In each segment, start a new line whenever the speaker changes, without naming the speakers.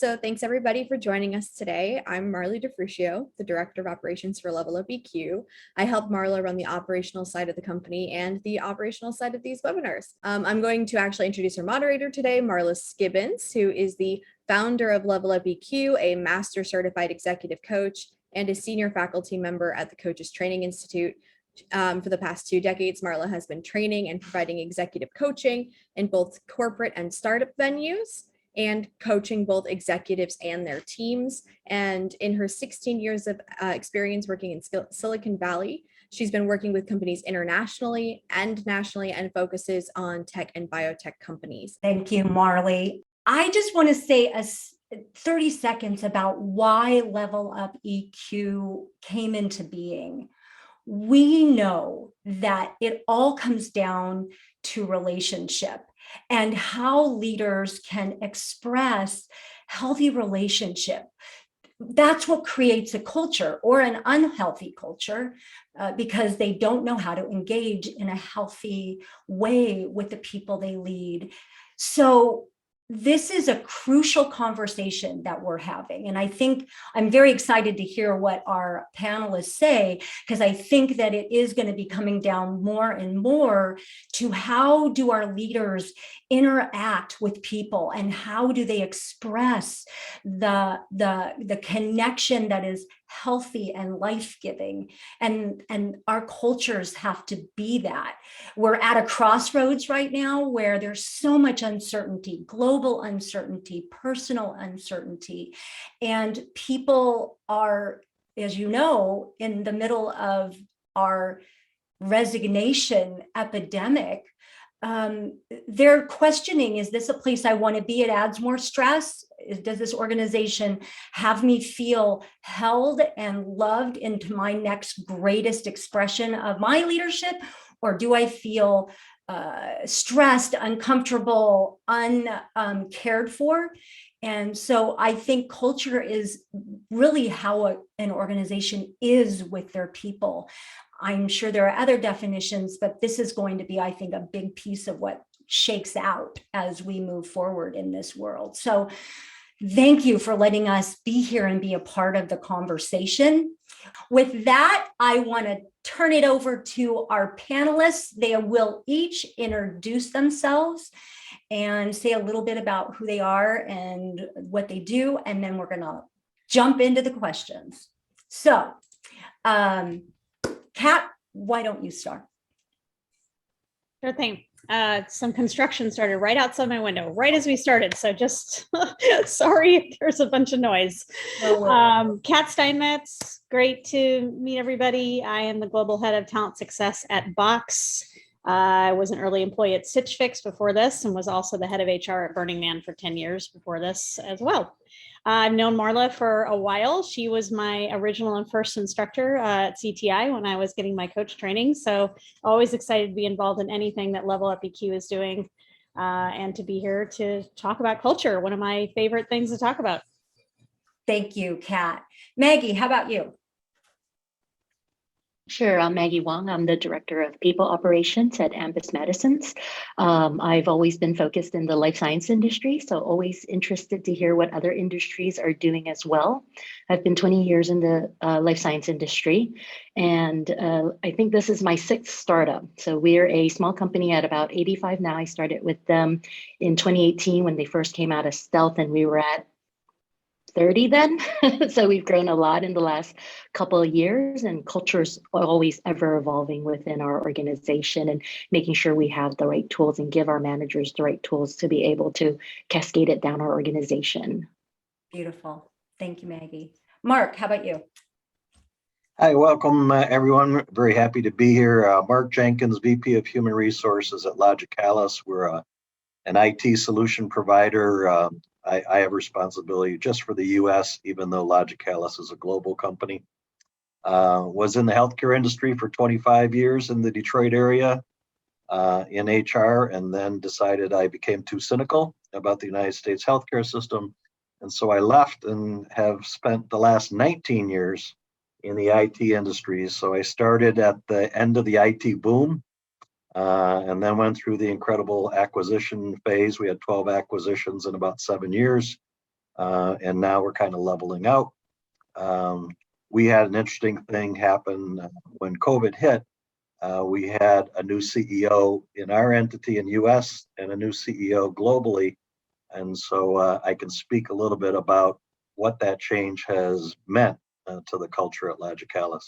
So thanks everybody for joining us today. I'm Marla DeFrucio, the Director of Operations for Level Up EQ. I help Marla run the operational side of the company and the operational side of these webinars. I'm going to actually introduce our moderator today, Marla Skibbins, who is the founder of Level Up EQ, a master certified executive coach, and a senior faculty member at the Coaches Training Institute. For the past 2 decades, Marla has been training and providing executive coaching in both corporate and startup venues, and coaching both executives and their teams. And in her 16 years of experience working in Silicon Valley, she's been working with companies internationally and nationally and focuses on tech and biotech companies.
Thank you, Marley. I just want to say 30 seconds about why Level Up EQ came into being. We know that it all comes down to relationship and how leaders can express healthy relationship. That's what creates a culture or an unhealthy culture because they don't know how to engage in a healthy way with the people they lead. So this is a crucial conversation that we're having. And I think I'm very excited to hear what our panelists say, because I think that it is going to be coming down more and more to how do our leaders interact with people and how do they express the connection that is healthy and life-giving, and our cultures have to be that. We're at a crossroads right now where there's so much uncertainty, global uncertainty, personal uncertainty, and people are, as you know, in the middle of our resignation epidemic. They're questioning, is this a place I want to be? It adds more stress. Does this organization have me feel held and loved into my next greatest expression of my leadership? Or do I feel stressed, uncomfortable, uncared for? And so I think culture is really how an organization is with their people. I'm sure there are other definitions, but this is going to be, I think, a big piece of what shakes out as we move forward in this world. So thank you for letting us be here and be a part of the conversation. With that, I want to turn it over to our panelists. They will each introduce themselves and say a little bit about who they are and what they do, and then we're going to jump into the questions. So, Kat, why don't you start?
Sure thing. Some construction started right outside my window, right as we started. So just sorry if there's a bunch of noise. Kat Steinmetz, great to meet everybody. I am the Global Head of Talent Success at Box. I was an early employee at Stitch Fix before this and was also the head of HR at Burning Man for 10 years before this as well. I've known Marla for a while. She was my original and first instructor at CTI when I was getting my coach training. So always excited to be involved in anything that Level Up EQ is doing and to be here to talk about culture, one of my favorite things to talk about.
Thank you, Kat. Maggie, how about you?
Sure, I'm Maggie Wong. I'm the Director of People Operations at Ambys Medicines. I've always been focused in the life science industry, so always interested to hear what other industries are doing as well. I've been 20 years in the life science industry, and I think this is my 6th startup. So we're a small company at about 85 now. I started with them in 2018 when they first came out of stealth, and we were at 30 then. So we've grown a lot in the last couple of years, and culture's always ever evolving within our organization and making sure we have the right tools and give our managers the right tools to be able to cascade it down our organization.
Beautiful. Thank you, Maggie. Mark, how about you?
Hi, welcome everyone. Very happy to be here. Mark Jenkins, VP of Human Resources at Logicalis. We're an IT solution provider. I have responsibility just for the US, even though Logicalis is a global company. Was in the healthcare industry for 25 years in the Detroit area in HR, and then decided I became too cynical about the United States healthcare system. And so I left and have spent the last 19 years in the IT industry. So I started at the end of the IT boom, and then went through the incredible acquisition phase. We had 12 acquisitions in about 7 years. and now we're kind of leveling out. We had an interesting thing happen when COVID hit. We had a new CEO in our entity in US and a new CEO globally. And so I can speak a little bit about what that change has meant to the culture at Logicalis.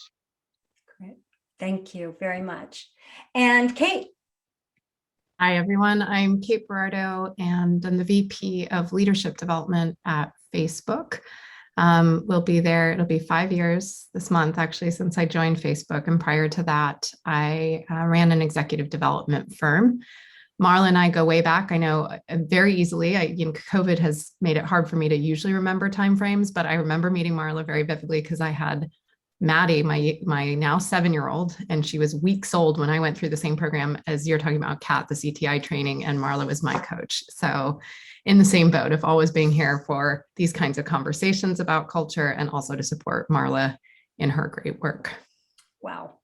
Great. Thank you very much. And Kate.
Hi, everyone. I'm Kate Berardo, and I'm the VP of Leadership Development at Facebook. We'll be there. It'll be 5 years this month, actually, since I joined Facebook. And prior to that, I ran an executive development firm. Marla and I go way back. I know very easily. COVID has made it hard for me to usually remember timeframes, but I remember meeting Marla very vividly because I had Maddie, my now 7-year-old, and she was weeks old when I went through the same program as you're talking about, Kat, the CTI training, and Marla was my coach. So in the same boat of always being here for these kinds of conversations about culture and also to support Marla in her great work.
Wow.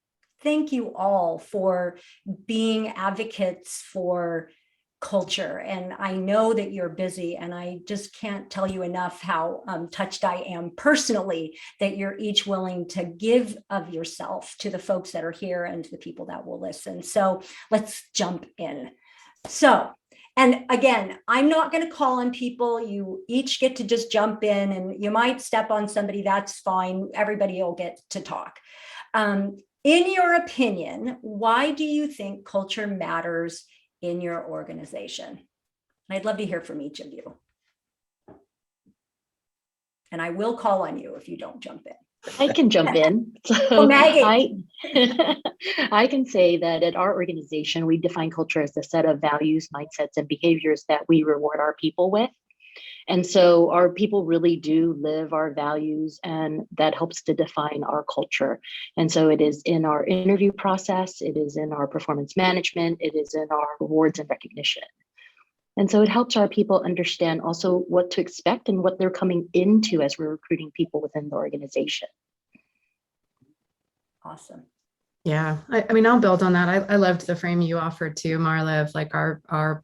Thank you all for being advocates for culture. And I know that you're busy, and I just can't tell you enough how touched I am personally that you're each willing to give of yourself to the folks that are here and to the people that will listen. So let's jump in. So, and again, I'm not going to call on people. You each get to just jump in, and you might step on somebody. That's fine. Everybody will get to talk. In your opinion, why do you think culture matters in your organization? I'd love to hear from each of you. And I will call on you if you don't jump in.
I can jump in.
So Maggie.
I can say that at our organization, we define culture as a set of values, mindsets, and behaviors that we reward our people with. And so our people really do live our values, and that helps to define our culture. And so it is in our interview process, it is in our performance management, it is in our rewards and recognition. And so it helps our people understand also what to expect and what they're coming into as we're recruiting people within the organization.
Awesome.
Yeah, I mean, I'll build on that. I loved the frame you offered too, Marla, of like our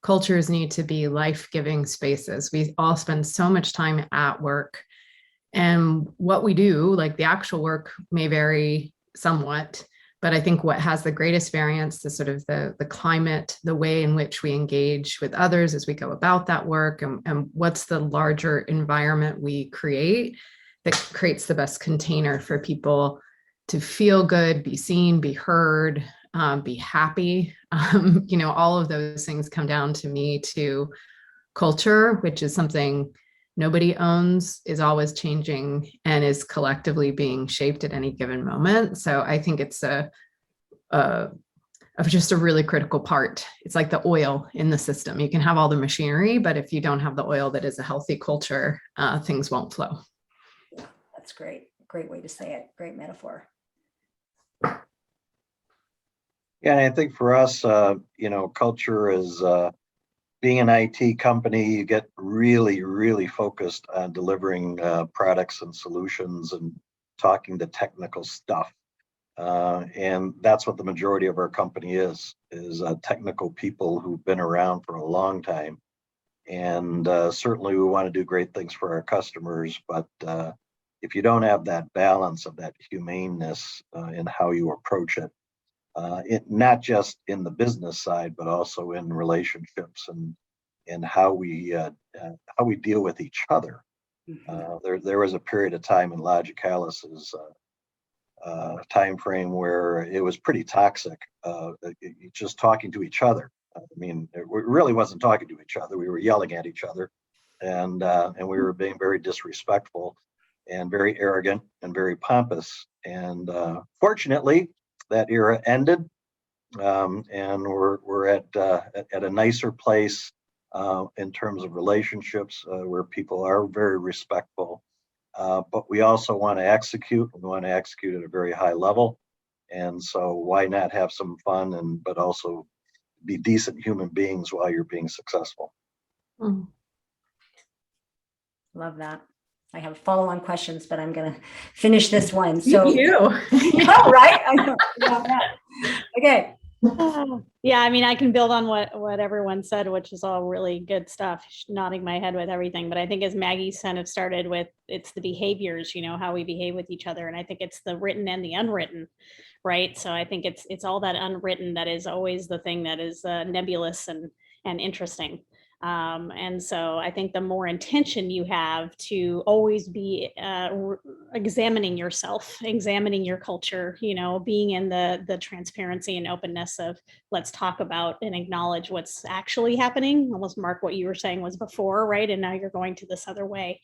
cultures need to be life-giving spaces. We all spend so much time at work, and what we do, like the actual work may vary somewhat, but I think what has the greatest variance is sort of the climate, the way in which we engage with others as we go about that work, and what's the larger environment we create that creates the best container for people to feel good, be seen, be heard, be happy. All of those things come down to me to culture, which is something nobody owns, is always changing, and is collectively being shaped at any given moment. So I think it's just a really critical part. It's like the oil in the system. You can have all the machinery, but if you don't have the oil that is a healthy culture, things won't flow.
That's great. Great way to say it. Great metaphor.
Yeah, and I think for us, culture is being an IT company, you get really, really focused on delivering products and solutions and talking to technical stuff. And that's what the majority of our company is technical people who've been around for a long time. And certainly we want to do great things for our customers, but if you don't have that balance of that humaneness in how you approach it, not just in the business side, but also in relationships and how we deal with each other. There was a period of time in Logicalis's time frame where it was pretty toxic, just talking to each other. I mean, it really wasn't talking to each other. We were yelling at each other, and we were being very disrespectful and very arrogant and very pompous. And fortunately, that era ended, and we're at a nicer place in terms of relationships where people are very respectful. But we also want to execute. We want to execute at a very high level, and so why not have some fun but also be decent human beings while you're being successful.
Love that. I have follow-on questions, but I'm going to finish this one. So
You.
oh, right? I know. Okay.
Yeah, I mean, I can build on what everyone said, which is all really good stuff, nodding my head with everything. But I think as Maggie kind of started with, it's the behaviors, how we behave with each other. And I think it's the written and the unwritten, right? So I think it's all that unwritten that is always the thing that is nebulous and interesting. And so I think the more intention you have to always be examining yourself, examining your culture, being in the transparency and openness of let's talk about and acknowledge what's actually happening. Almost, Mark, what you were saying was before, right? And now you're going to this other way.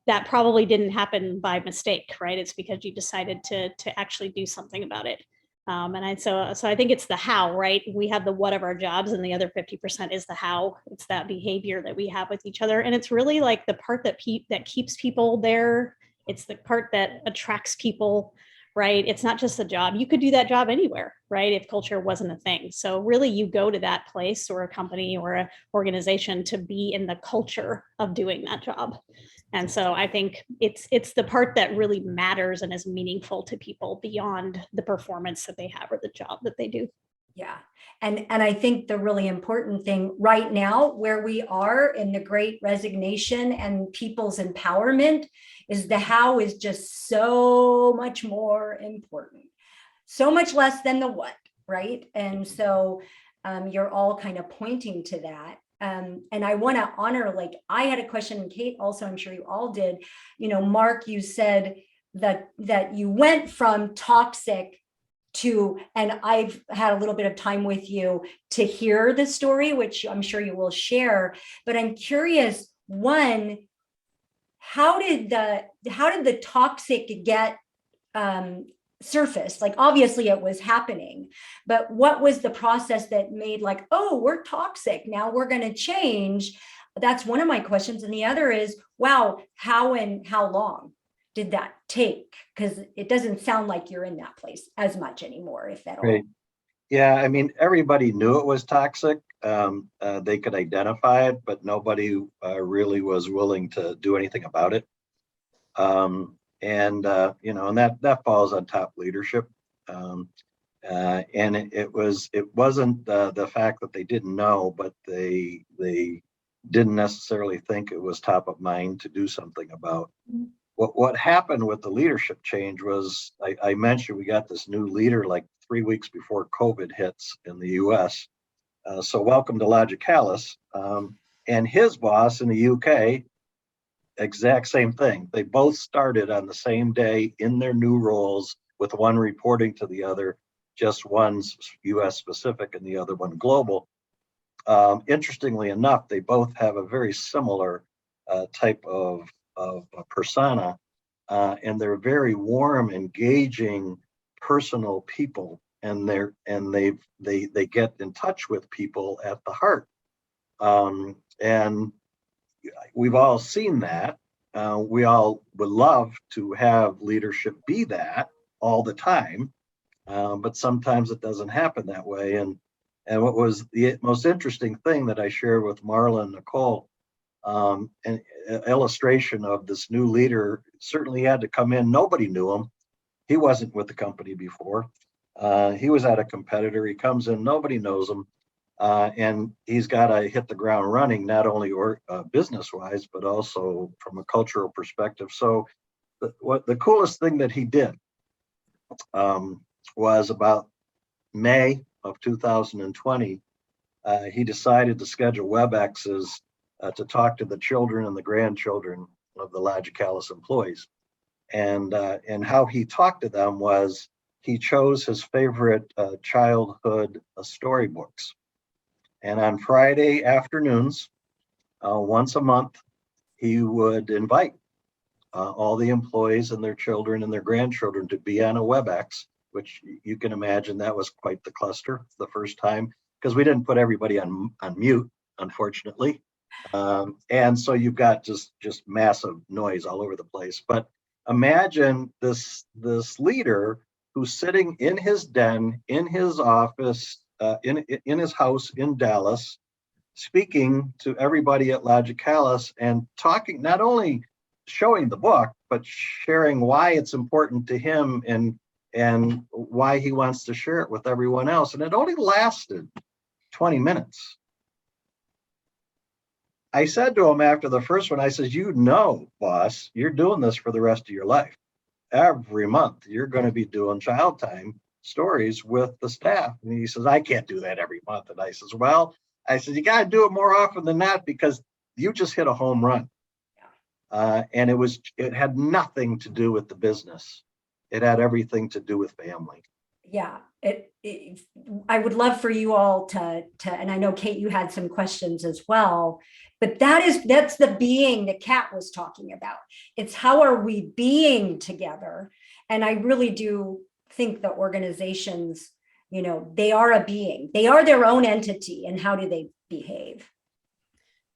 That probably didn't happen by mistake, right? It's because you decided to actually do something about it. So I think it's the how, right? We have the what of our jobs, and the other 50% is the how. It's that behavior that we have with each other, and it's really like the part that keeps people there. It's the part that attracts people, right? It's not just a job. You could do that job anywhere, right? If culture wasn't a thing. So really, you go to that place or a company or an organization to be in the culture of doing that job. And so I think it's the part that really matters and is meaningful to people beyond the performance that they have or the job that they do.
Yeah. And I think the really important thing right now, where we are in the great resignation and people's empowerment, is the how is just so much more important, so much less than the what, right? And so you're all kind of pointing to that. And I want to honor, like, I had a question, and Kate also, I'm sure you all did, Mark, you said that you went from toxic to, and I've had a little bit of time with you to hear the story, which I'm sure you will share, but I'm curious, one, how did the toxic get surfaced? Like, obviously it was happening, but what was the process that made, like, oh, we're toxic, now we're going to change? That's one of my questions. And the other is, wow, how and how long did that take? Because it doesn't sound like you're in that place as much anymore, if at all.
Right. Yeah, I mean, everybody knew it was toxic. They could identify it, but nobody really was willing to do anything about it. And that falls on top leadership. And it wasn't the fact that they didn't know, but they didn't necessarily think it was top of mind to do something about. What happened with the leadership change was, I mentioned we got this new leader like 3 weeks before COVID hits in the US. So welcome to Logicalis. And his boss in the UK, exact same thing. They both started on the same day in their new roles, with one reporting to the other, just one's US specific and the other one global. Interestingly enough, they both have a very similar type of persona, and they're very warm, engaging, personal people, and they get in touch with people at the heart. And we've all seen that. We all would love to have leadership be that all the time, but sometimes it doesn't happen that way. And what was the most interesting thing that I shared with Marla and Nicole, an illustration of this new leader, certainly had to come in. Nobody knew him. He wasn't with the company before. He was at a competitor. He comes in, nobody knows him. And he's got to hit the ground running, not only business-wise, but also from a cultural perspective. So the coolest thing that he did was about May of 2020, he decided to schedule WebExes to talk to the children and the grandchildren of the Logicalis employees. And how he talked to them was, he chose his favorite childhood storybooks. And on Friday afternoons, once a month, he would invite all the employees and their children and their grandchildren to be on a WebEx, which you can imagine that was quite the cluster the first time, because we didn't put everybody on mute, unfortunately. And so you've got just massive noise all over the place. But imagine this leader who's sitting in his den, in his office, in his house in Dallas, speaking to everybody at Logicalis and talking, not only showing the book, but sharing why it's important to him, and and why he wants to share it with everyone else. And it only lasted 20 minutes. I said to him after the first one, I says, you know, boss, you're doing this for the rest of your life. Every month, you're going to be doing child time stories with the staff. And he says, I can't do that every month. And I says, well, I said, you got to do it more often than not because you just hit a home run. And it had nothing to do with the business. It had everything to do with family.
Yeah, I would love for you all to, and I know Kate, you had some questions as well, but that's the being that Kat was talking about. It's how are we being together? And I really do think that organizations, you know, they are a being, they are their own entity, and how do they behave?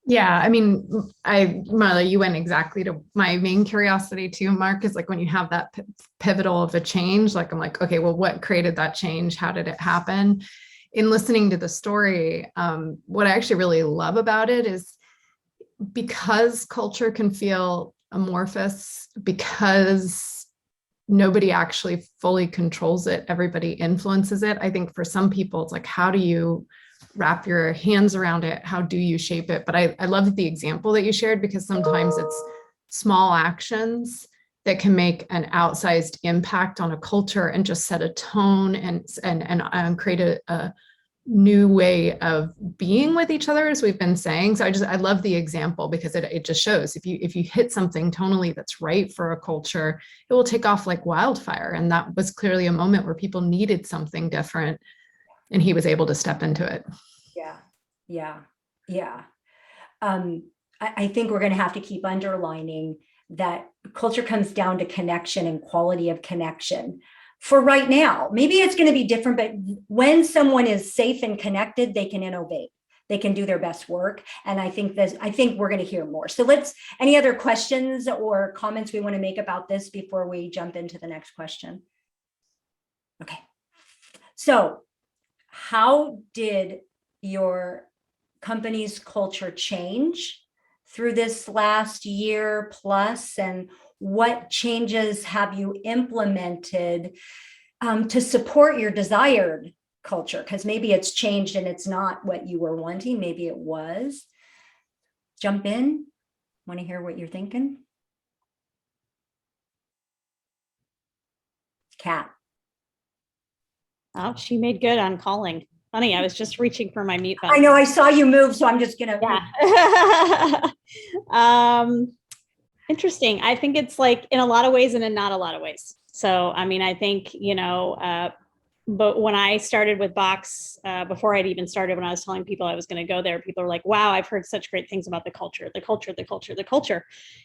Yeah, I mean, Marla, you went exactly to my main curiosity too, Mark, is like when you have that pivotal of a change, like I'm like, okay, well, what created that change? How did it happen? In listening to the story, what I actually really love about it is because culture can feel amorphous, because nobody actually fully controls it, everybody influences it. I think for some people, it's like, how do you wrap your hands around it? How do you shape it? But I love the example that you shared, because sometimes it's small actions that can make an outsized impact on a culture and just set a tone and create a new way of being with each other, as we've been saying. So I love the example, because it just shows if you hit something tonally that's right for a culture, it will take off like wildfire. And that was clearly a moment where people needed something different, and he was able to step into it.
Yeah. I think we're going to have to keep underlining that culture comes down to connection and quality of connection. For right now, maybe it's going to be different, but when someone is safe and connected, they can innovate. They can do their best work. And I think we're going to hear more. So any other questions or comments we want to make about this before we jump into the next question? Okay. So how did your company's culture change through this last year plus, and what changes have you implemented to support your desired culture? Because maybe it's changed and it's not what you were wanting. Maybe it was. Jump in. Want to hear what you're thinking? Kat.
Oh, she made good on calling. Funny, I was just reaching for my mute button.
I know, I saw you move, so I'm just gonna.
Yeah. Interesting. I think it's like in a lot of ways and in not a lot of ways. So, I mean, I think, but when I started with Box, before I'd even started, when I was telling people I was going to go there, people were like, wow, I've heard such great things about the culture,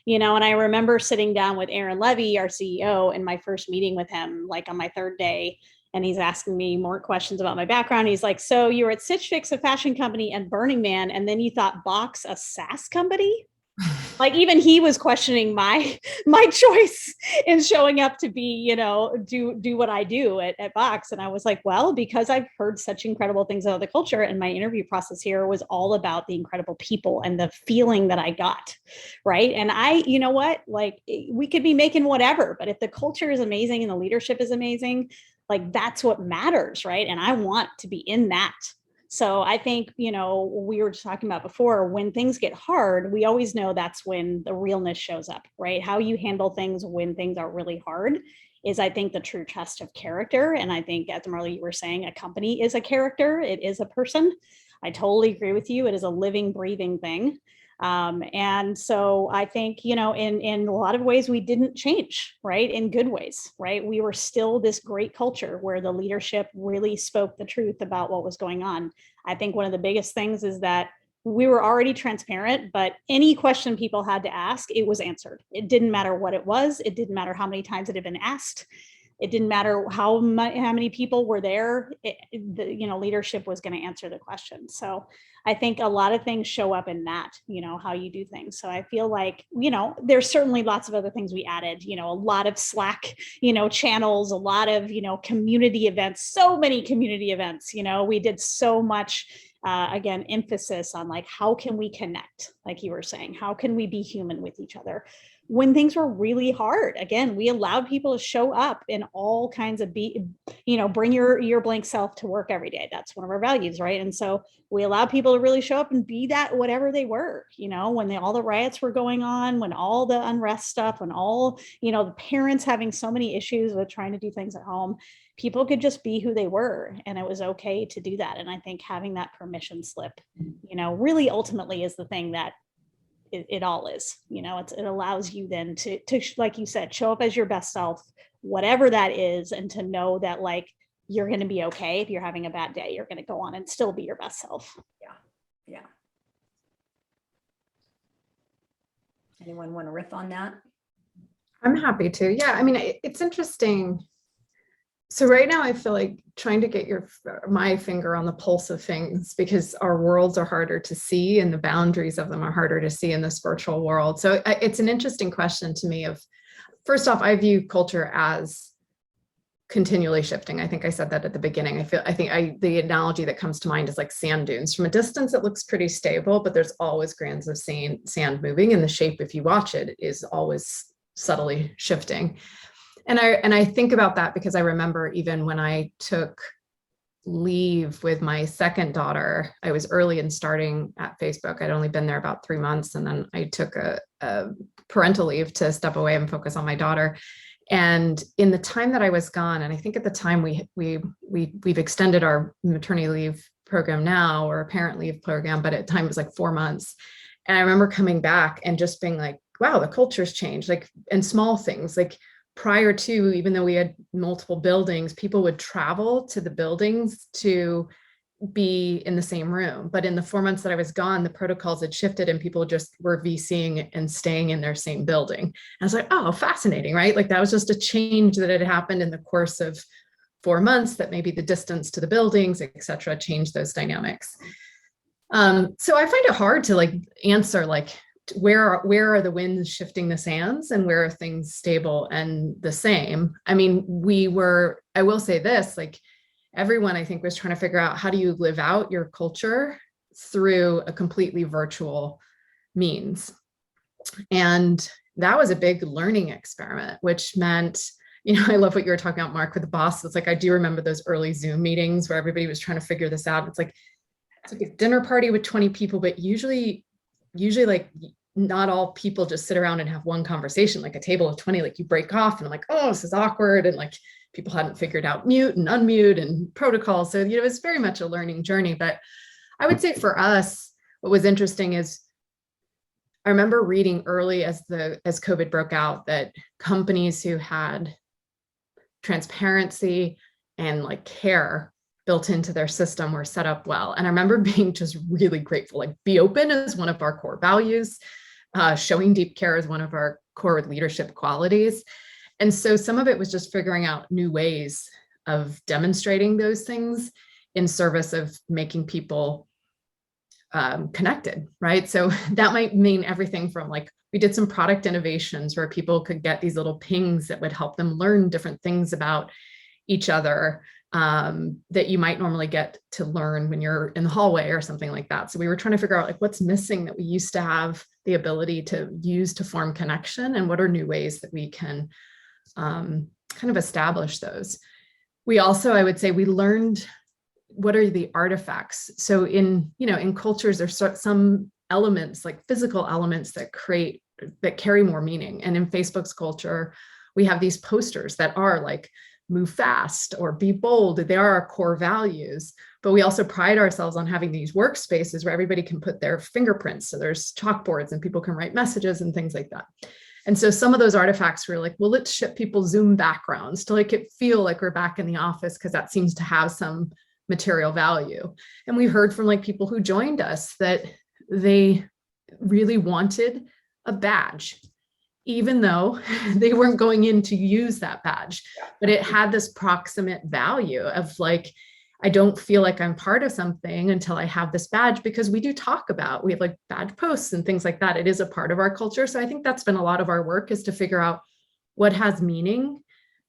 and I remember sitting down with Aaron Levy, our CEO, in my first meeting with him, like on my third day. And he's asking me more questions about my background. He's like, so you were at Stitch Fix, a fashion company, and Burning Man, and then you thought Box, a SaaS company? Like even he was questioning my choice in showing up to be, do what I do at Box. And I was like, well, because I've heard such incredible things about the culture, and my interview process here was all about the incredible people and the feeling that I got. Right. And you know what, like we could be making whatever, but if the culture is amazing and the leadership is amazing, like that's what matters. Right. And I want to be in that. So I think, we were just talking about before, when things get hard, we always know that's when the realness shows up, right? How you handle things when things are really hard is, I think, the true test of character. And I think, as Marla, you were saying, a company is a character. It is a person. I totally agree with you. It is a living, breathing thing. And so I think, in a lot of ways, we didn't change, right? In good ways, right? We were still this great culture where the leadership really spoke the truth about what was going on. I think one of the biggest things is that we were already transparent, but any question people had to ask, it was answered. It didn't matter what it was. It didn't matter how many times it had been asked. It didn't matter how many people were there. Leadership was going to answer the question. So I think a lot of things show up in that, how you do things. So I feel like, there's certainly lots of other things we added, a lot of Slack, channels, a lot of, community events, so many community events, we did so much again, emphasis on like, how can we connect? Like you were saying, how can we be human with each other? When things were really hard, again, we allowed people to show up in all kinds of bring your blank self to work every day. That's one of our values, right? And so we allowed people to really show up and be that, whatever they were, when all the riots were going on, when all the unrest stuff, when all, the parents having so many issues with trying to do things at home, people could just be who they were, and it was okay to do that. And I think having that permission slip, really ultimately is the thing that it all is, it allows you then to, like you said, show up as your best self, whatever that is, and to know that like, you're going to be okay. If you're having a bad day, you're going to go on and still be your best self.
Yeah. Anyone want to riff on that?
I'm happy to. Yeah, I mean, it's interesting. So right now I feel like trying to get my finger on the pulse of things, because our worlds are harder to see and the boundaries of them are harder to see in this virtual world. So it's an interesting question to me of, first off, I view culture as continually shifting. I think I said that at the beginning. The analogy that comes to mind is like sand dunes. From a distance, it looks pretty stable, but there's always grains of sand moving, and the shape, if you watch it, is always subtly shifting. And I think about that because I remember even when I took leave with my second daughter, I was early in starting at Facebook. I'd only been there about 3 months. And then I took a parental leave to step away and focus on my daughter. And in the time that I was gone, and I think at the time we've extended our maternity leave program now, or a parent leave program, but at the time it was like 4 months. And I remember coming back and just being like, wow, the culture's changed, like, and small things like, prior to, even though we had multiple buildings, people would travel to the buildings to be in the same room. But in the 4 months that I was gone, the protocols had shifted and people just were VCing and staying in their same building. And I was like, oh, fascinating, right? Like that was just a change that had happened in the course of 4 months, that maybe the distance to the buildings, et cetera, changed those dynamics. So I find it hard to like answer like, where are the winds shifting the sands and where are things stable and the same? I mean, I will say this, like everyone I think was trying to figure out, how do you live out your culture through a completely virtual means? And that was a big learning experiment, which meant, I love what you were talking about, Mark, with the boss. It's like, I do remember those early Zoom meetings where everybody was trying to figure this out. It's like a dinner party with 20 people, but usually like not all people just sit around and have one conversation, like a table of 20, like you break off and I'm like, oh, this is awkward. And like people hadn't figured out mute and unmute and protocols. So, it's very much a learning journey. But I would say for us, what was interesting is I remember reading early as COVID broke out that companies who had transparency and like care built into their system were set up well. And I remember being just really grateful, like be open is one of our core values. Showing deep care is one of our core leadership qualities. And so some of it was just figuring out new ways of demonstrating those things in service of making people connected, right? So that might mean everything from like, we did some product innovations where people could get these little pings that would help them learn different things about each other that you might normally get to learn when you're in the hallway or something like that. So we were trying to figure out like what's missing that we used to have the ability to use to form connection, and what are new ways that we can kind of establish those. We also, I would say, we learned what are the artifacts. So in cultures, there's some elements like physical elements that carry more meaning. And in Facebook's culture, we have these posters that are like, move fast or be bold. They are our core values, but we also pride ourselves on having these workspaces where everybody can put their fingerprints. So there's chalkboards and people can write messages and things like that. And so some of those artifacts were like, well, let's ship people Zoom backgrounds to like it feel like we're back in the office, because that seems to have some material value. And we heard from like people who joined us that they really wanted a badge, even though they weren't going in to use that badge, but it had this proximate value of like, I don't feel like I'm part of something until I have this badge, because we do talk about, we have like badge posts and things like that. It is a part of our culture. So I think that's been a lot of our work, is to figure out what has meaning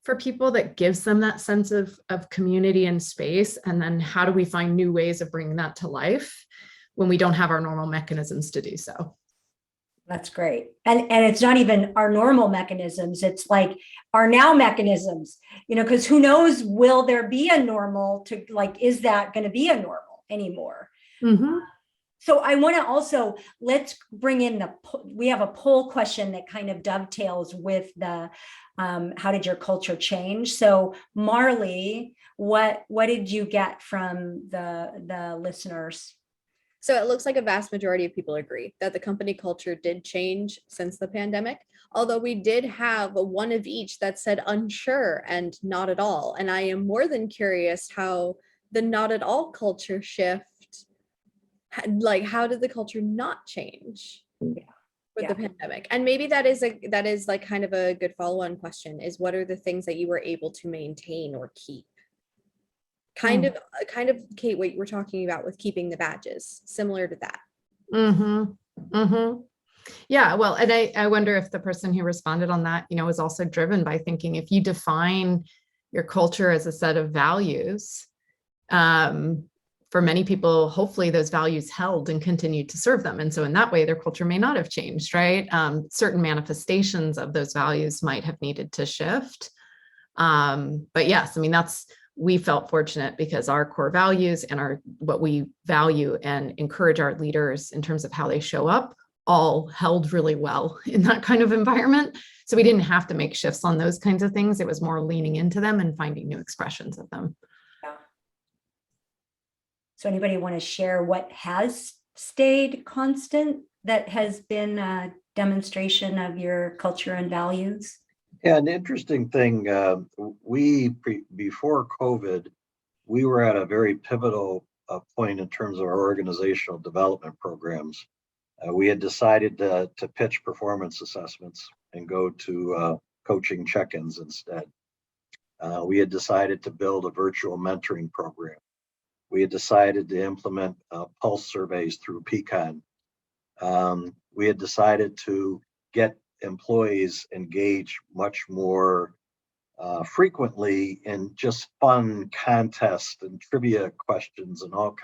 for people that gives them that sense of community and space? And then how do we find new ways of bringing that to life when we don't have our normal mechanisms to do so?
That's great. And it's not even our normal mechanisms. It's like our now mechanisms, because who knows, will there be a normal to like, is that going to be a normal anymore?
Mm-hmm.
So I want to also, let's bring in we have a poll question that kind of dovetails with the, how did your culture change? So Marley, what did you get from the listeners?
So it looks like a vast majority of people agree that the company culture did change since the pandemic, although we did have one of each that said unsure and not at all. And I am more than curious how the not at all culture shift, like how did the culture not change with the pandemic? And maybe that is like kind of a good follow-on question, is what are the things that you were able to maintain or keep? Kind of, Kate, what you were talking about with keeping the badges, similar to that.
Mm-hmm. Mm-hmm. Yeah, well, and I wonder if the person who responded on that, was also driven by thinking, if you define your culture as a set of values, for many people, hopefully those values held and continued to serve them. And so in that way, their culture may not have changed, right? Certain manifestations of those values might have needed to shift. But yes, I mean, we felt fortunate because our core values and what we value and encourage our leaders in terms of how they show up all held really well in that kind of environment. So we didn't have to make shifts on those kinds of things. It was more leaning into them and finding new expressions of them.
Yeah. So anybody want to share what has stayed constant that has been a demonstration of your culture and values?
Yeah, an interesting thing, before COVID, we were at a very pivotal point in terms of our organizational development programs. We had decided to pitch performance assessments and go to coaching check-ins instead. We had decided to build a virtual mentoring program. We had decided to implement pulse surveys through Pecan. We had decided to get employees engaged much more frequently in just fun contests and trivia questions and all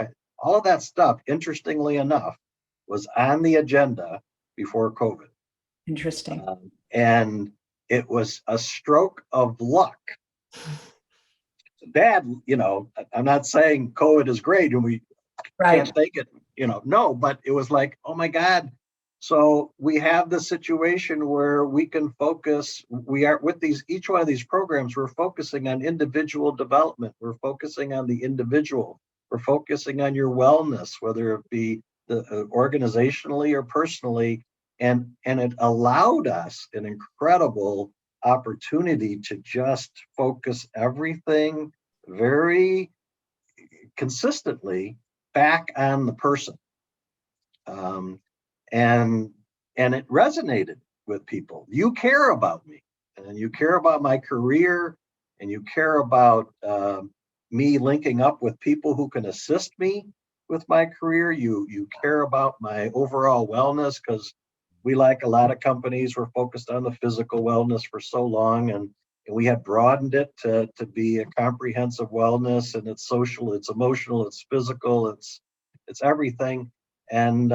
of that stuff, interestingly enough, was on the agenda before COVID.
Interesting.
And it was a stroke of luck. Bad, I'm not saying COVID is great and we can't take it, no, but it was like, oh my God. So we have the situation where we can focus, we are with each one of these programs, we're focusing on individual development. We're focusing on the individual. We're focusing on your wellness, whether it be organizationally or personally. And it allowed us an incredible opportunity to just focus everything very consistently back on the person. And it resonated with people. You care about me, and you care about my career, and you care about me linking up with people who can assist me with my career. You care about my overall wellness, because we, like a lot of companies, were focused on the physical wellness for so long, and we had broadened it to be a comprehensive wellness, and it's social, it's emotional, it's physical, it's everything. And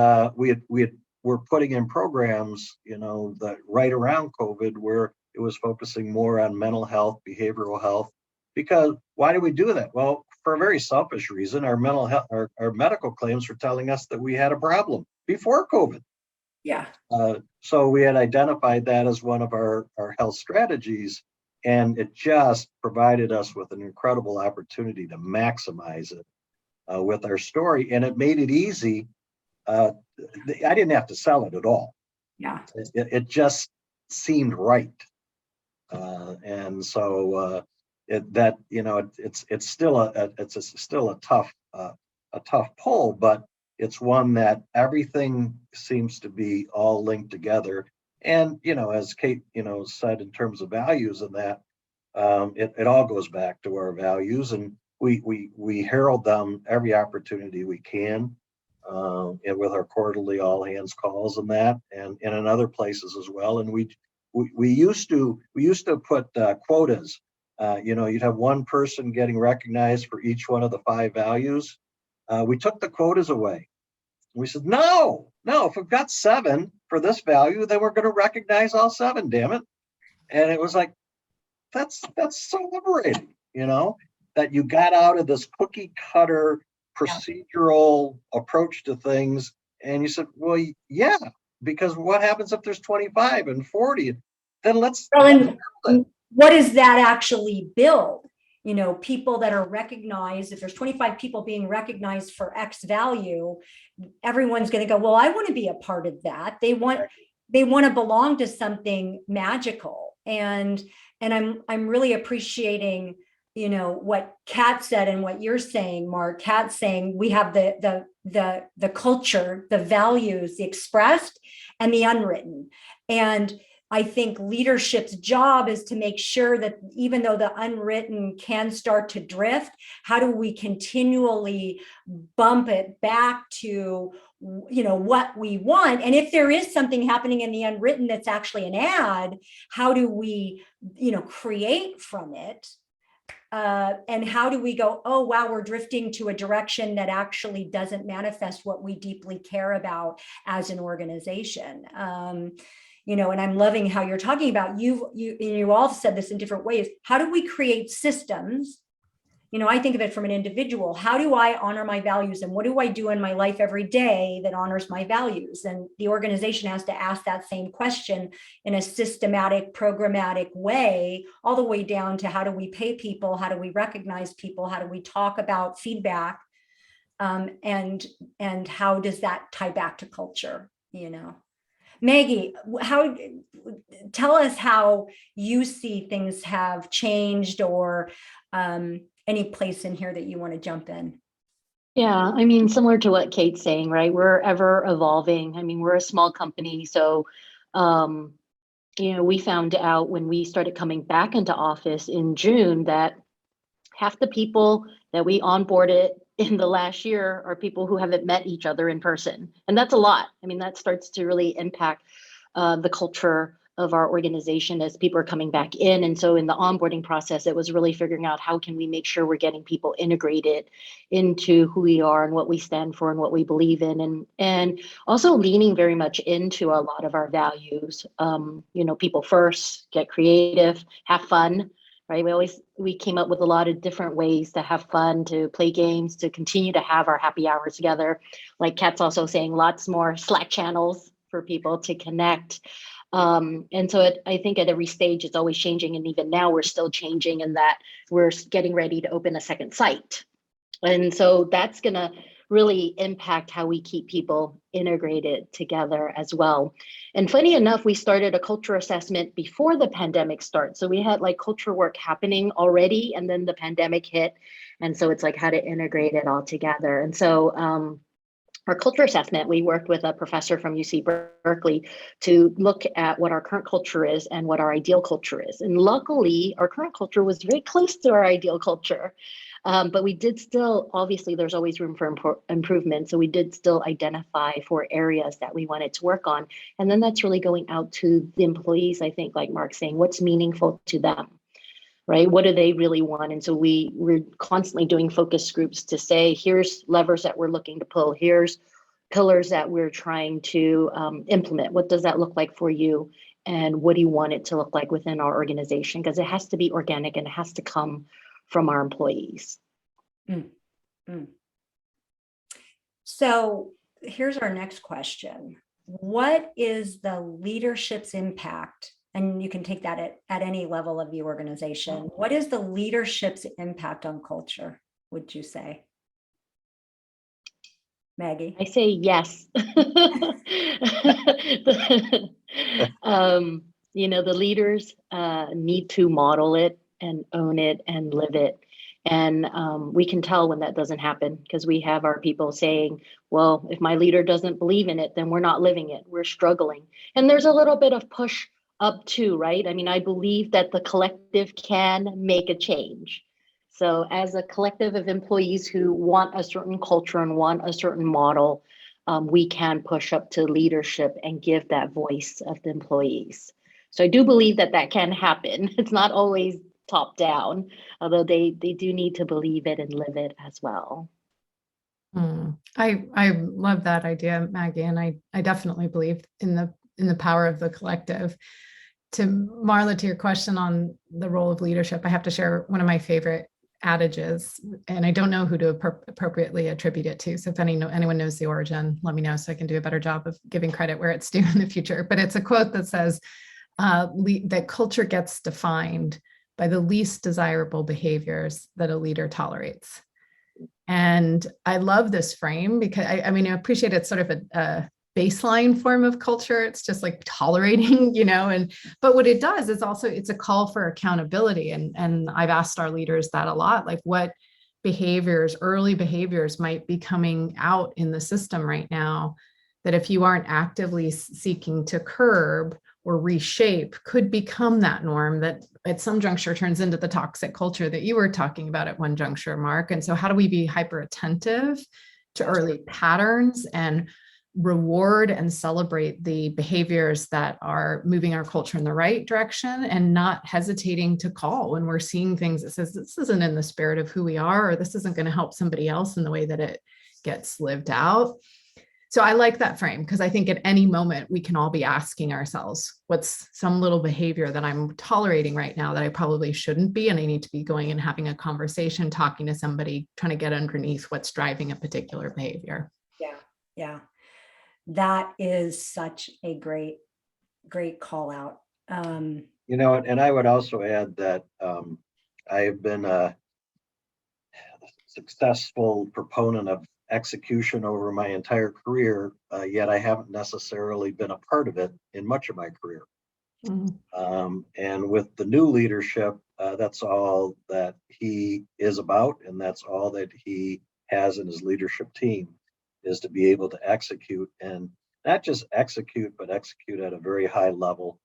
we're putting in programs, that right around COVID, where it was focusing more on mental health, behavioral health. Because why do we do that? Well, for a very selfish reason. Our mental health, our medical claims were telling us that we had a problem before COVID.
Yeah.
So we had identified that as one of our health strategies, and it just provided us with an incredible opportunity to maximize it with our story, and it made it easy. I didn't have to sell it at all.
Yeah.
It just seemed right, and so it's still a tough pull, but it's one that everything seems to be all linked together. And as Kate said, in terms of values and that, it all goes back to our values, and we herald them every opportunity we can. And with our quarterly all hands calls and that, and in other places as well. And we used to put quotas You'd have one person getting recognized for each one of the 5 values. We took the quotas away. We said, no, if we've got 7 for this value, then we're going to recognize all 7, damn it. And it was like, that's so liberating, that you got out of this cookie cutter procedural approach to things. And you said, well, yeah, because what happens if there's 25 and 40? Then let's.
Well, and what does that actually build? People that are recognized, if there's 25 people being recognized for X value, everyone's going to go, well, I want to be a part of that. They want to belong to something magical. And I'm really appreciating, what Kat said and what you're saying, Mark. Kat's saying we have the culture, the values, the expressed and the unwritten. And I think leadership's job is to make sure that even though the unwritten can start to drift, how do we continually bump it back to, what we want? And if there is something happening in the unwritten that's actually an ad, how do we, create from it? And how do we go, oh, wow, we're drifting to a direction that actually doesn't manifest what we deeply care about as an organization? And I'm loving how you're talking about, you all said this in different ways. How do we create systems? I think of it from an individual. How do I honor my values, and what do I do in my life every day that honors my values? And the organization has to ask that same question in a systematic, programmatic way, all the way down to how do we pay people? How do we recognize people? How do we talk about feedback? And how does that tie back to culture? Maggie, tell us how you see things have changed, or any place in here that you want to jump in.
Yeah, similar to what Kate's saying, right? We're ever evolving. We're a small company. So, we found out when we started coming back into office in June that half the people that we onboarded in the last year are people who haven't met each other in person. And that's a lot. That starts to really impact the culture of our organization as people are coming back in. And so in the onboarding process, it was really figuring out how can we make sure we're getting people integrated into who we are and what we stand for and what we believe in. And also leaning very much into a lot of our values, people first, get creative, have fun. Right. We came up with a lot of different ways to have fun, to play games, to continue to have our happy hours together. Like Kat's also saying, lots more Slack channels for people to connect. And so I think at every stage, it's always changing. And even now we're still changing in that we're getting ready to open a second site. And so that's going to really impact how we keep people integrated together as well. And funny enough, we started a culture assessment before the pandemic started. So we had culture work happening already, and then the pandemic hit. And so it's how to integrate it all together. And so our culture assessment, we worked with a professor from UC Berkeley to look at what our current culture is and what our ideal culture is. And luckily, our current culture was very close to our ideal culture. But we did still, obviously, there's always room for improvement. So we did still identify 4 areas that we wanted to work on. And then that's really going out to the employees, I think, like Mark's saying, what's meaningful to them, right? What do they really want? And so we're constantly doing focus groups to say, here's levers that we're looking to pull. Here's pillars that we're trying to implement. What does that look like for you? And what do you want it to look like within our organization? Because it has to be organic and it has to come from our employees.
So here's our next question. What is the leadership's impact? And you can take that at any level of the organization. What is the leadership's impact on culture, would you say? Maggie?
I say yes. The leaders need to model it and own it and live it. And we can tell when that doesn't happen because we have our people saying, well, if my leader doesn't believe in it, then we're not living it. We're struggling. And there's a little bit of push up too, right? I believe that the collective can make a change. So as a collective of employees who want a certain culture and want a certain model, we can push up to leadership and give that voice of the employees. So I do believe that can happen. It's not always top down, although they do need to believe it and live it as well.
I love that idea, Maggie, and I definitely believe in the power of the collective. To Marla, to your question on the role of leadership, I have to share one of my favorite adages, and I don't know who to appropriately attribute it to. So if anyone knows the origin, let me know so I can do a better job of giving credit where it's due in the future. But it's a quote that says that culture gets defined by the least desirable behaviors that a leader tolerates. And I love this frame because I mean, I appreciate it's sort of a baseline form of culture. It's just like tolerating, but what it does is also, it's a call for accountability. And I've asked our leaders that a lot, like what early behaviors might be coming out in the system right now that if you aren't actively seeking to curb or reshape could become that norm that at some juncture turns into the toxic culture that you were talking about at one juncture, Mark. And so how do we be hyper attentive to early patterns and reward and celebrate the behaviors that are moving our culture in the right direction and not hesitating to call when we're seeing things that says this isn't in the spirit of who we are, or this isn't going to help somebody else in the way that it gets lived out. So I like that frame because I think at any moment we can all be asking ourselves, what's some little behavior that I'm tolerating right now that I probably shouldn't be, and I need to be going and having a conversation, talking to somebody, trying to get underneath what's driving a particular behavior.
Yeah. That is such a great call out.
And I would also add that I have been a successful proponent of execution over my entire career, yet I haven't necessarily been a part of it in much of my career. And with the new leadership, that's all that he is about, and that's all that he has in his leadership team, is to be able to execute, and not just execute, but execute at a very high level,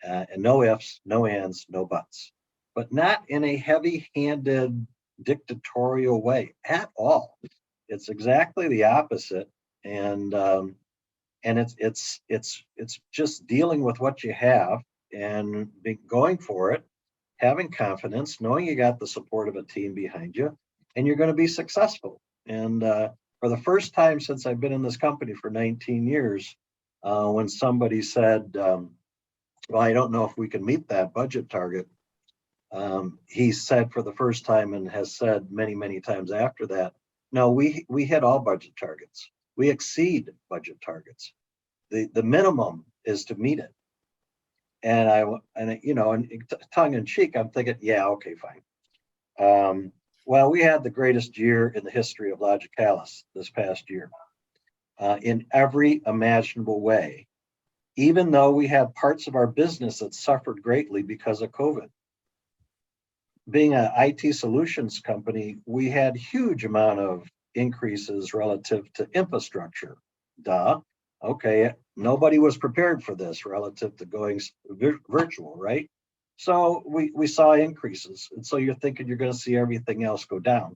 and no ifs, no ands, no buts, but not in a heavy-handed dictatorial way at all. It's exactly the opposite, and it's just dealing with what you have and going for it, having confidence, knowing you got the support of a team behind you, and you're going to be successful. And for the first time since I've been in this company for 19 years, when somebody said, well, I don't know if we can meet that budget target, he said for the first time, and has said many, many times after that, no, we hit all budget targets. We exceed budget targets. The minimum is to meet it. And tongue in cheek, I'm thinking, yeah, okay, fine. Well, we had the greatest year in the history of Logicalis this past year, in every imaginable way, even though we had parts of our business that suffered greatly because of COVID. Being an IT solutions company, we had huge amount of increases relative to infrastructure. Okay, nobody was prepared for this relative to going virtual, right? So we saw increases, and so you're thinking you're going to see everything else go down.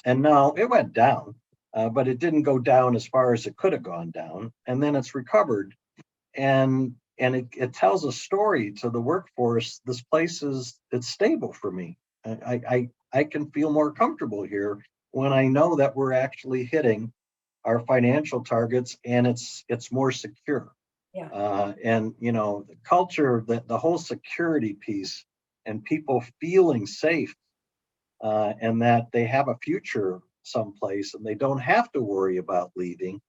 And no, it went down, but it didn't go down as far as it could have gone down, and then it's recovered, and it tells a story to the workforce. This place it's stable for me. I can feel more comfortable here when I know that we're actually hitting our financial targets, and it's more secure.
Yeah.
And the culture, the whole security piece, and people feeling safe, and that they have a future someplace, and they don't have to worry about leaving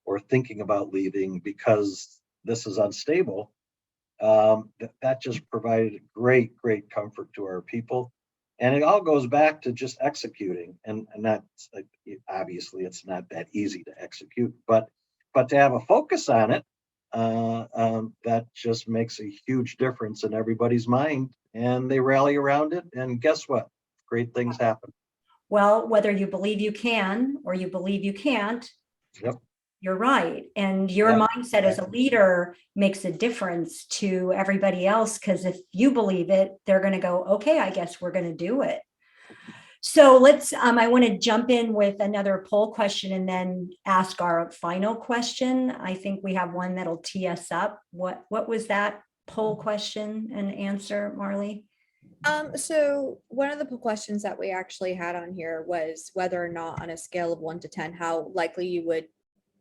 or thinking about leaving because this is unstable. That just provided great comfort to our people. And it all goes back to just executing, and that's obviously it's not that easy to execute, but to have a focus on it, that just makes a huge difference in everybody's mind, and they rally around it. And guess what? Great things happen.
Well, whether you believe you can or you believe you can't,
Yep.
You're right. And your mindset as a leader makes a difference to everybody else, because if you believe it, they're going to go, okay, I guess we're going to do it. So let's, I want to jump in with another poll question and then ask our final question. I think we have one that'll tee us up. What was that poll question and answer, Marley?
So one of the questions that we actually had on here was whether or not on a scale of 1 to 10, how likely you would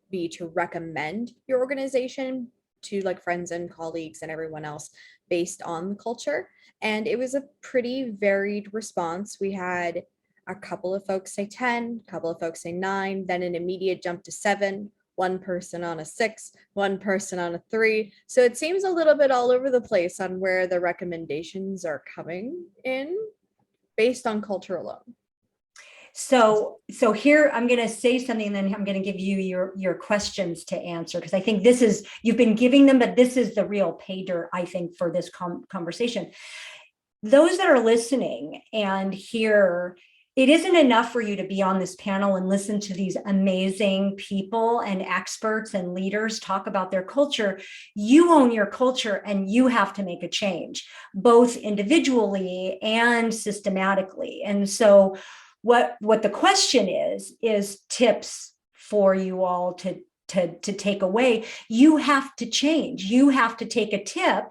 be to recommend your organization to like friends and colleagues and everyone else based on the culture. And it was a pretty varied response. We had a couple of folks say 10, a couple of folks say 9, then an immediate jump to 7, one person on a 6, one person on a 3. So it seems a little bit all over the place on where the recommendations are coming in based on culture alone.
So here I'm going to say something, and then I'm going to give you your questions to answer, because I think this is, you've been giving them, but this is the real pay dirt, I think, for this conversation. Those that are listening and here, it isn't enough for you to be on this panel and listen to these amazing people and experts and leaders talk about their culture. You own your culture and you have to make a change, both individually and systematically. And so what the question is tips for you all to take away. You have to change. You have to take a tip.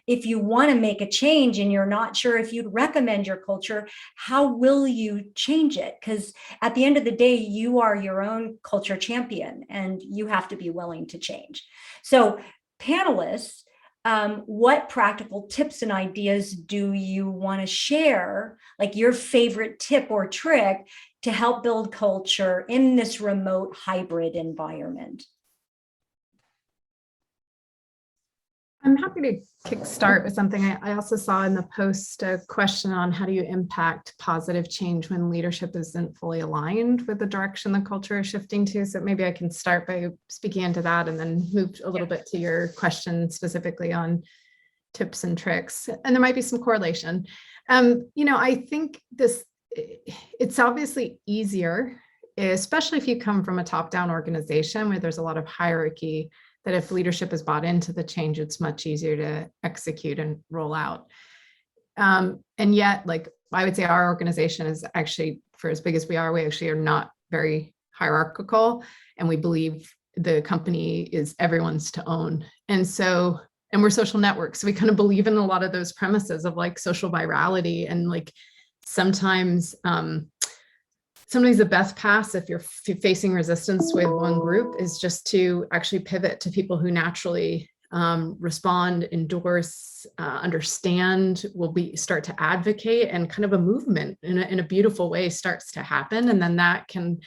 If you want to make a change and you're not sure if you'd recommend your culture, how will you change it? Because at the end of the day, you are your own culture champion and you have to be willing to change. So panelists, what practical tips and ideas do you want to share, like your favorite tip or trick to help build culture in this remote hybrid environment?
I'm happy to kickstart with something. I also saw in the post a question on how do you impact positive change when leadership isn't fully aligned with the direction the culture is shifting to. So maybe I can start by speaking into that and then move a little bit to your question specifically on tips and tricks. And there might be some correlation. I think it's obviously easier, especially if you come from a top-down organization where there's a lot of hierarchy, that if leadership is bought into the change, it's much easier to execute and roll out. And yet, like I would say our organization is actually, for as big as we actually are not very hierarchical. And we believe the company is everyone's to own. And we're social networks. So we kind of believe in a lot of those premises of like social virality and like sometimes the best pass if you're facing resistance with one group is just to actually pivot to people who naturally respond, endorse, understand, start to advocate, and kind of a movement in a beautiful way starts to happen. And then that can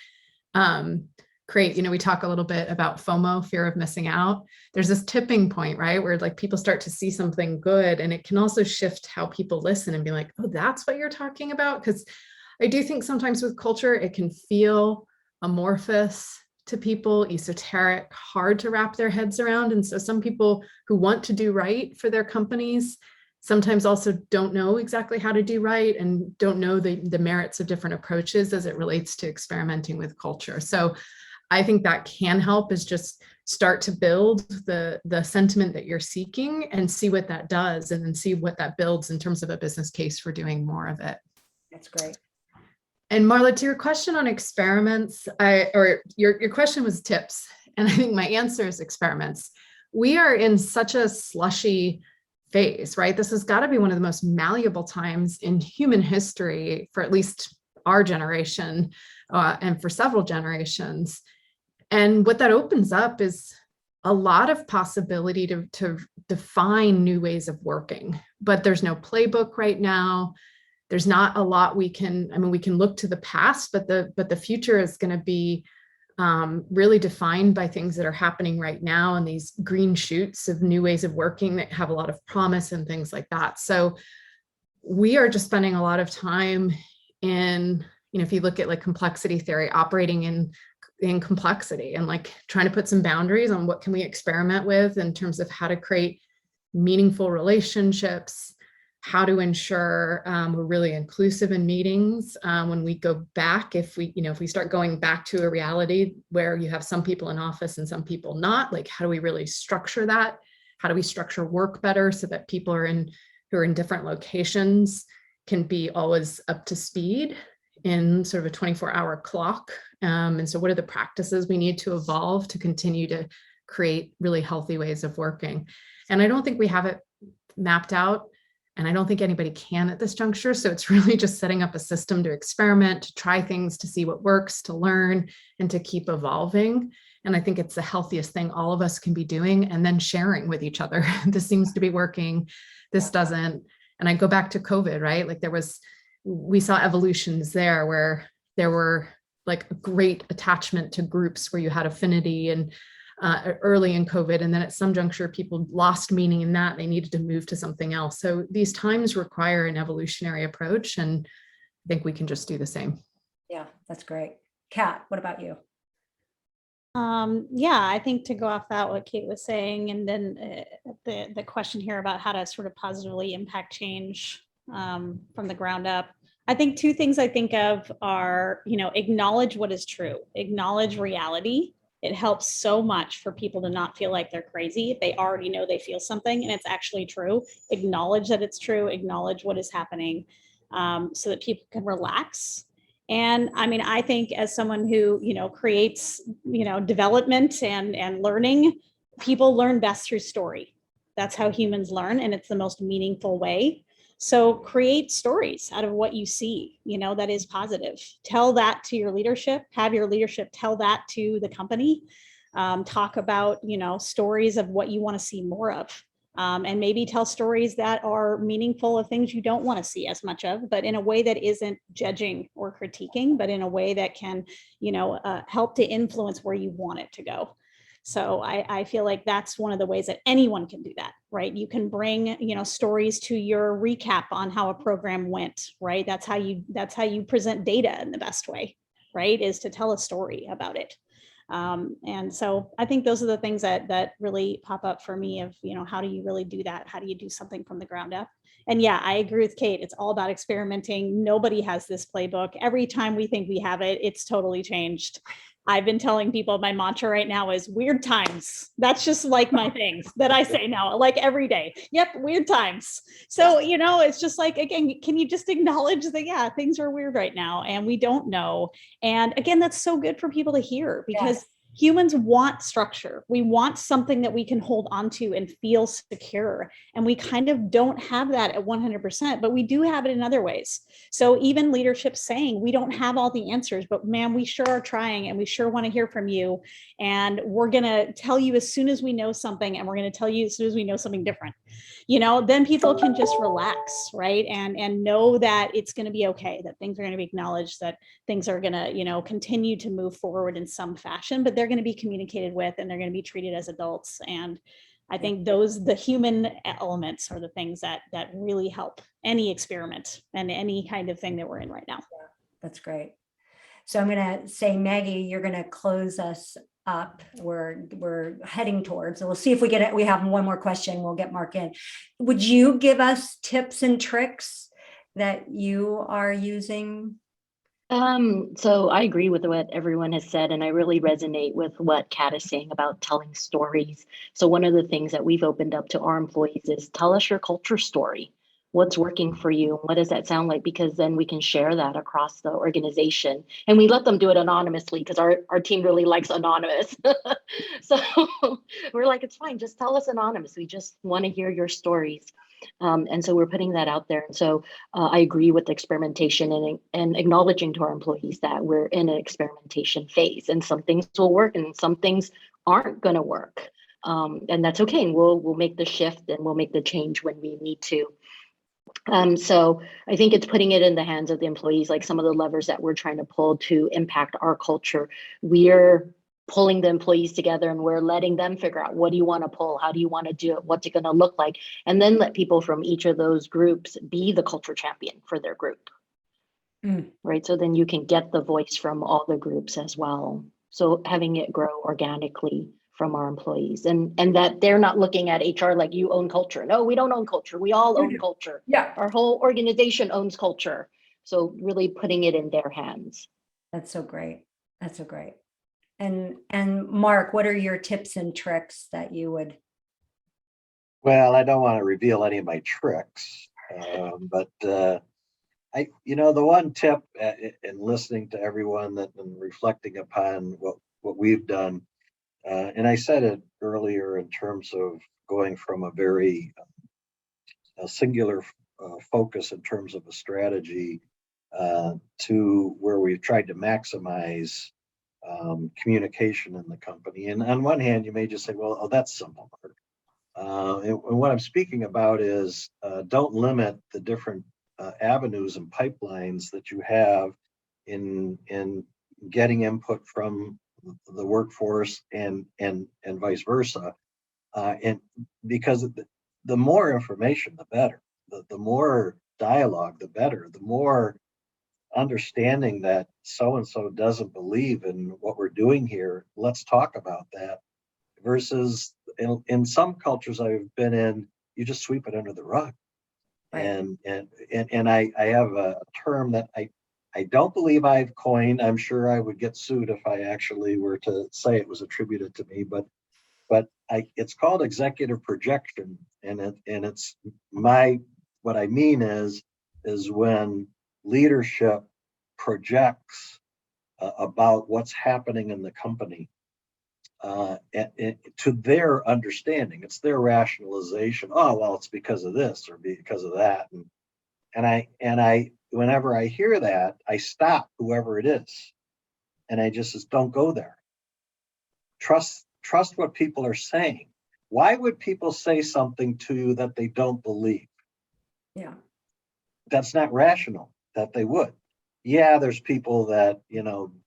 create, we talk a little bit about FOMO, fear of missing out. There's this tipping point, right? Where like people start to see something good, and it can also shift how people listen and be like, oh, that's what you're talking about? Because I do think sometimes with culture, it can feel amorphous to people, esoteric, hard to wrap their heads around. And so some people who want to do right for their companies sometimes also don't know exactly how to do right and don't know the merits of different approaches as it relates to experimenting with culture. So I think that can help, is just start to build the sentiment that you're seeking and see what that does, and then see what that builds in terms of a business case for doing more of it.
That's great.
And Marla, to your question on experiments, your question was tips, and I think my answer is experiments. We are in such a slushy phase, right? This has got to be one of the most malleable times in human history for at least our generation and for several generations. And what that opens up is a lot of possibility to define new ways of working, but there's no playbook right now. There's not a lot we can look to the past, but the future is going to be really defined by things that are happening right now, and these green shoots of new ways of working that have a lot of promise and things like that. So we are just spending a lot of time in, if you look at like complexity theory, operating in complexity and like trying to put some boundaries on what can we experiment with in terms of how to create meaningful relationships, how to ensure we're really inclusive in meetings when we go back, if we start going back to a reality where you have some people in office and some people not, like how do we really structure that? How do we structure work better so that people who are in different locations can be always up to speed in sort of a 24-hour clock? And so what are the practices we need to evolve to continue to create really healthy ways of working? And I don't think we have it mapped out And I don't think anybody can at this juncture. So it's really just setting up a system to experiment, to try things, to see what works, to learn, and to keep evolving. And I think it's the healthiest thing all of us can be doing, and then sharing with each other. This seems to be working, this doesn't. And I go back to COVID, right? Like we saw evolutions there where there were like a great attachment to groups where you had affinity and early in COVID. And then at some juncture, people lost meaning in that. They needed to move to something else. So these times require an evolutionary approach. And I think we can just do the same.
Yeah, that's great. Kat, what about you?
Yeah, I think to go off that, what Kate was saying, and then the question here about how to sort of positively impact change from the ground up. I think two things I think of are, acknowledge what is true, acknowledge reality. It helps so much for people to not feel like they're crazy. If they already know they feel something and it's actually true, acknowledge that it's true, acknowledge what is happening, so that people can relax. And I mean, I think as someone who, creates, development and learning, people learn best through story. That's how humans learn, and it's the most meaningful way. So create stories out of what you see, that is positive. Tell that to your leadership, have your leadership tell that to the company. Talk about, stories of what you want to see more of. And maybe tell stories that are meaningful of things you don't want to see as much of, but in a way that isn't judging or critiquing, but in a way that can, help to influence where you want it to go. So I feel like that's one of the ways that anyone can do that, right? You can bring, stories to your recap on how a program went, right? That's how you present data in the best way, right? Is to tell a story about it. And so I think those are the things that really pop up for me of, how do you really do that? How do you do something from the ground up? And yeah, I agree with Kate. It's all about experimenting. Nobody has this playbook. Every time we think we have it, it's totally changed. I've been telling people my mantra right now is weird times. That's just like my things that I say now, like every day. Yep, weird times. So, it's just like, again, can you just acknowledge that, yeah, things are weird right now and we don't know. And again, that's so good for people to hear because humans want structure. We want something that we can hold onto and feel secure. And we kind of don't have that at 100%, but we do have it in other ways. So even leadership saying we don't have all the answers, but man, we sure are trying and we sure want to hear from you. And we're going to tell you as soon as we know something, and we're going to tell you as soon as we know something different. Then people can just relax, right? And know that it's going to be okay, that things are going to be acknowledged, that things are going to, continue to move forward in some fashion, but they're going to be communicated with and they're going to be treated as adults. And I think the human elements are the things that really help any experiment and any kind of thing that we're in right now.
Yeah, that's great. So I'm going to say, Maggie, you're going to close us up. We're heading towards, so we'll see if we get it. We have one more question. We'll get Mark in. Would you give us tips and tricks that you are using?
So I agree with what everyone has said, and I really resonate with what Kat is saying about telling stories. So one of the things that we've opened up to our employees is tell us your culture story. What's working for you? What does that sound like? Because then we can share that across the organization, and we let them do it anonymously because our team really likes anonymous. So we're like, it's fine, just tell us anonymous. We just want to hear your stories. And so we're putting that out there. And so I agree with experimentation and acknowledging to our employees that we're in an experimentation phase, and some things will work and some things aren't going to work. And that's okay. And we'll make the shift and we'll make the change when we need to. So I think it's putting it in the hands of the employees, like some of the levers that we're trying to pull to impact our culture. We're pulling the employees together and we're letting them figure out, what do you want to pull? How do you want to do it? What's it going to look like? And then let people from each of those groups be the culture champion for their group. Right. So then you can get the voice from all the groups as well. So having it grow organically from our employees, and that they're not looking at HR like, you own culture. No, we don't own culture. We all own culture.
Yeah.
Our whole organization owns culture. So really putting it in their hands.
That's so great. That's so great. And Mark, what are your tips and tricks that you would?
Well, I don't want to reveal any of my tricks, but the one tip in listening to everyone and reflecting upon what we've done, and I said it earlier in terms of going from a very singular focus in terms of a strategy to where we've tried to maximize communication in the company. And on one hand, you may just say, well, oh, that's simple. And what I'm speaking about is don't limit the different avenues and pipelines that you have in getting input from the workforce and vice versa. And because the more information, the better. The more dialogue, the better. The more understanding that so-and-so doesn't believe in what we're doing here, let's talk about that. Versus in some cultures I've been in, you just sweep it under the rug. Right. And I have a term that I don't believe I've coined. I'm sure I would get sued if I actually were to say it was attributed to me, but it's called executive projection. And it's what I mean is when leadership projects about what's happening in the company to their understanding. It's their rationalization. Oh, well, it's because of this or because of that. And I whenever I hear that, I stop whoever it is. And I just says, don't go there. Trust what people are saying. Why would people say something to you that they don't believe?
Yeah.
That's not rational that they would. Yeah, there's people that,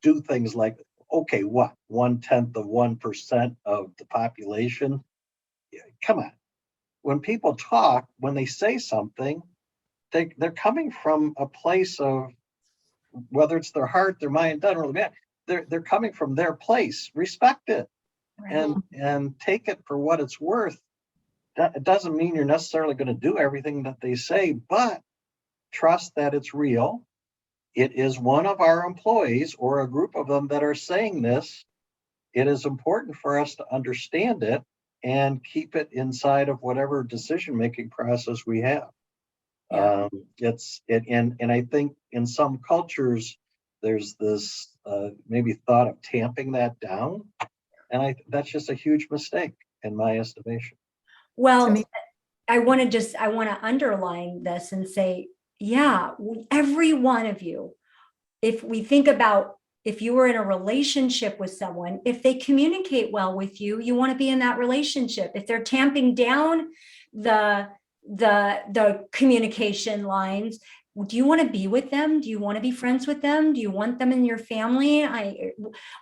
do things like, okay, what, 0.1% of the population? Yeah, come on. When people talk, when they say something, they're coming from a place of, whether it's their heart, their mind, doesn't really matter. They're coming from their place. Respect it. Right. And take it for what it's worth. It doesn't mean you're necessarily going to do everything that they say, but trust that it's real. It is one of our employees or a group of them that are saying this. It is important for us to understand it and keep it inside of whatever decision-making process we have. Yeah. And I think in some cultures, there's this maybe thought of tamping that down. And that's just a huge mistake in my estimation.
Well, I want to underline this and say, yeah, every one of you, if we think about, if you were in a relationship with someone, if they communicate well with you, you want to be in that relationship. If they're tamping down the communication lines, do you want to be with them? Do you want to be friends with them? Do you want them in your family? Are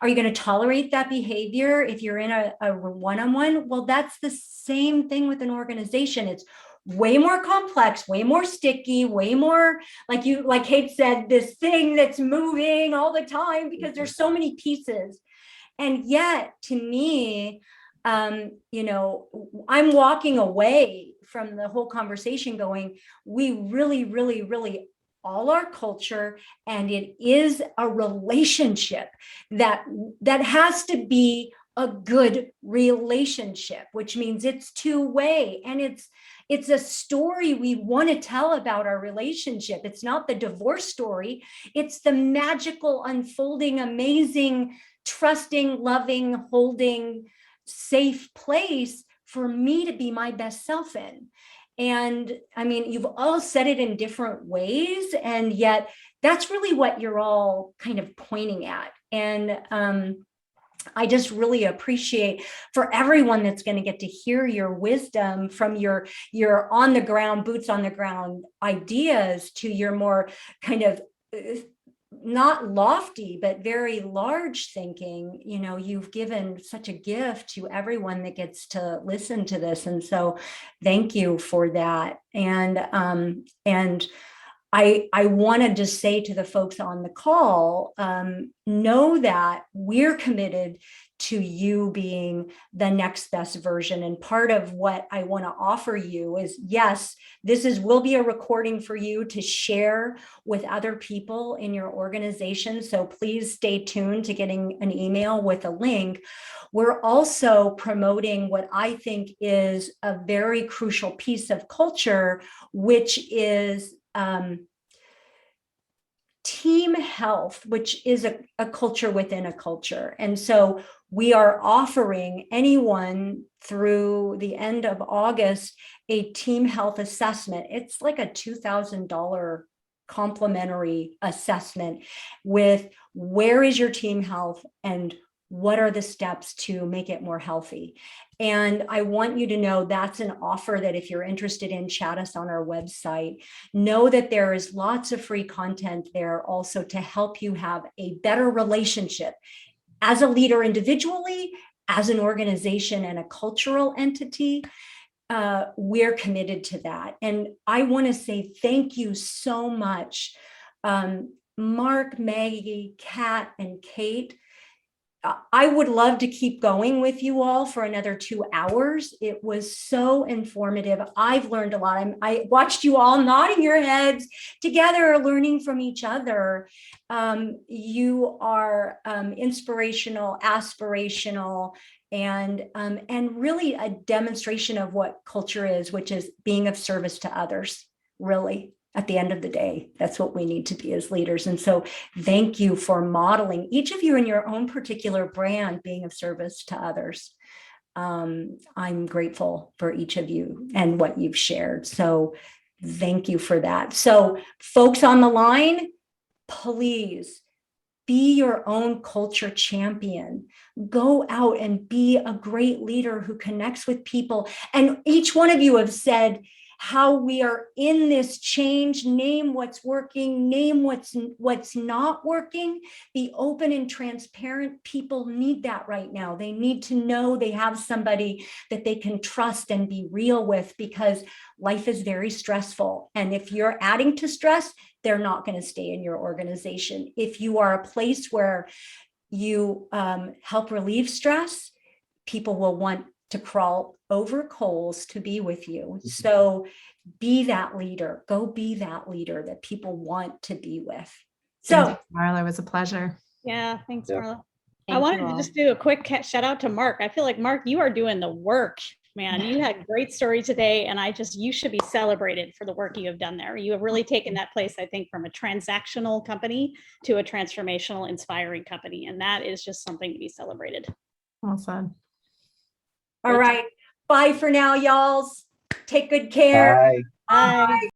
you going to tolerate that behavior if you're in a one-on-one? Well, that's the same thing with an organization. It's way more complex, way more sticky, way more, like Kate said, this thing that's moving all the time because there's so many pieces. And yet, to me, I'm walking away from the whole conversation going, we really, really, really, all our culture, and it is a relationship that has to be a good relationship, which means it's two-way, and it's a story we want to tell about our relationship. It's not the divorce story. It's the magical, unfolding, amazing, trusting, loving, holding, safe place for me to be my best self in. And I mean, you've all said it in different ways, and yet that's really what you're all kind of pointing at. And I just really appreciate for everyone that's going to get to hear your wisdom from your on the ground, boots on the ground ideas to your more kind of not lofty, but very large thinking. You've given such a gift to everyone that gets to listen to this. And so thank you for that. And I want to just say to the folks on the call, know that we're committed to you being the next best version. And part of what I want to offer you is, yes, will be a recording for you to share with other people in your organization. So please stay tuned to getting an email with a link. We're also promoting what I think is a very crucial piece of culture, which is team health, which is a culture within a culture. And so we are offering anyone through the end of August a team health assessment. It's like a $2,000 complimentary assessment with where is your team health and what are the steps to make it more healthy. And I want you to know that's an offer that if you're interested in, chat us on our website. Know that there is lots of free content there also to help you have a better relationship as a leader individually, as an organization and a cultural entity. We're committed to that. And I want to say thank you so much, Mark, Maggie, Kat, and Kate. I would love to keep going with you all for another 2 hours. It was so informative. I've learned a lot. I watched you all nodding your heads together, learning from each other. You are inspirational, aspirational, and really a demonstration of what culture is, which is being of service to others, really. At the end of the day, that's what we need to be as leaders. And so thank you for modeling, each of you in your own particular brand, being of service to others. I'm grateful for each of you and what you've shared. So thank you for that. So folks on the line, please be your own culture champion. Go out and be a great leader who connects with people. And each one of you have said how we are in this change. Name what's working, name what's not working. Be open and transparent. People need that right now. They need to know they have somebody that they can trust and be real with, because life is very stressful. And if you're adding to stress, they're not going to stay in your organization. If you are a place where you help relieve stress, people will want to crawl over coals to be with you. So be that leader. Go be that leader that people want to be with. So
Marla, it was a pleasure.
Yeah, thanks,
Yeah.
Marla. I
Thank
wanted
you
to
all.
just do a quick shout out to Mark. I feel like, Mark, you are doing the work, man. You had a great story today, and you should be celebrated for the work you have done there. You have really taken that place, I think, from a transactional company to a transformational, inspiring company. And that is just something to be celebrated.
Well said.
all right. Bye for now, y'alls. Take good care.
Bye.
Bye.